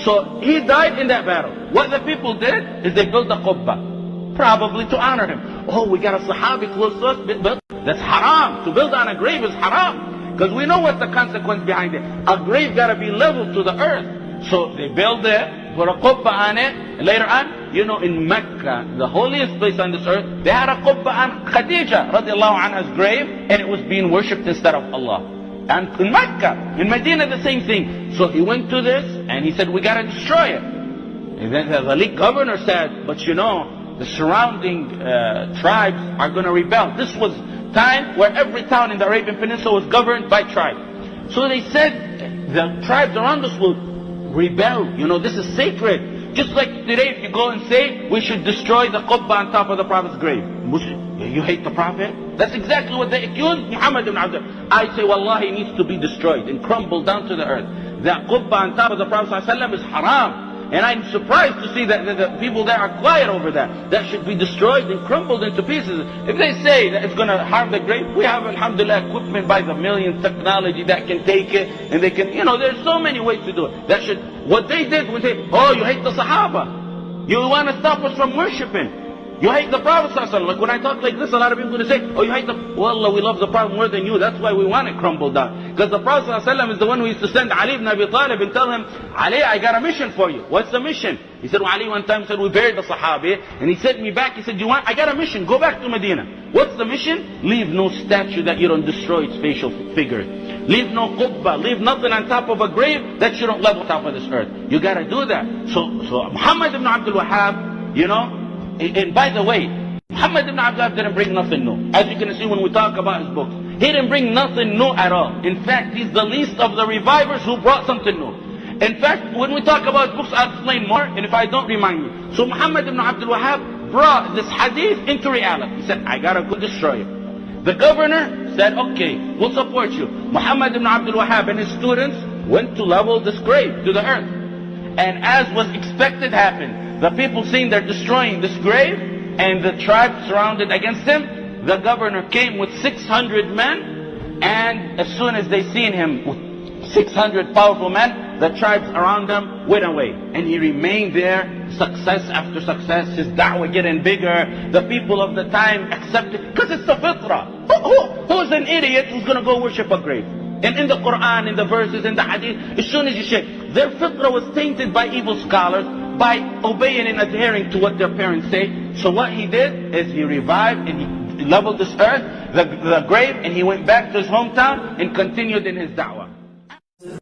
So he died in that battle. What the people did is they built a qubba, probably to honor him. Oh, we got a Sahabi close to us, but that's haram. To build on a grave is haram. Because we know what's the consequence behind it. A grave got to be leveled to the earth. So they build it, put a qubba on it, and later on, you know, in Mecca, the holiest place on this earth, they had a qubba on Khadija radiallahu anha's grave, and it was being worshipped instead of Allah. And in Mecca, in Medina, the same thing. So he went to this, and he said, we got to destroy it. And then the league governor said, but you know, the surrounding tribes are going to rebel. This was time where every town in the Arabian Peninsula was governed by tribe. So they said, the tribes around us will rebel. You know, this is sacred. Just like today, if you go and say, we should destroy the qubba on top of the Prophet's grave. You hate the Prophet? That's exactly what they accused Muhammad ibn Abdul. I say, wallahi, it needs to be destroyed and crumbled down to the earth. That qubba on top of the Prophet ﷺ is haram. And I'm surprised to see that the people there are quiet over that. That should be destroyed and crumbled into pieces. If they say that it's going to harm the grave, we have, alhamdulillah, equipment by the millions, technology that can take it. And they can, you know, there's so many ways to do it. That should, what they did was say, oh, you hate the Sahaba. You want to stop us from worshiping. You hate the Prophet ﷺ. Like when I talk like this, a lot of people are going to say, oh, you hate the... Wallah, we love the Prophet more than you. That's why we want it crumbled down. Because the Prophet ﷺ is the one who used to send Ali ibn Abi Talib and tell him, Ali, I got a mission for you. What's the mission? He said, well, Ali one time said, we buried the Sahabi. And he sent me back. He said, I got a mission. Go back to Medina. What's the mission? Leave no statue that you don't destroy its facial figure. Leave no qubba. Leave nothing on top of a grave that you don't level on top of this earth. You got to do that. So Muhammad ibn Abdul Wahhab, you know, and by the way, Muhammad ibn Abdul didn't bring nothing new. As you can see when we talk about his books, he didn't bring nothing new at all. In fact, he's the least of the revivers who brought something new. In fact, when we talk about books, I'll explain more, and if I don't, remind you. So Muhammad ibn Abdul Wahhab brought this hadith into reality. He said, I gotta go destroy it. The governor said, okay, we'll support you. Muhammad ibn Abdul Wahhab and his students went to level this grave to the earth. And as was expected happened. The people seeing they're destroying this grave, and the tribe surrounded against him. The governor came with 600 men, and as soon as they seen him with 600 powerful men, the tribes around them went away. And he remained there, success after success, his da'wah getting bigger. The people of the time accepted, because it's the fitrah. Who's an idiot who's going to go worship a grave? And in the Quran, in the verses, in the hadith, as soon as you say, their fitrah was tainted by evil scholars, by obeying and adhering to what their parents say. So what he did is he revived and he leveled this earth, the grave, and he went back to his hometown and continued in his da'wah.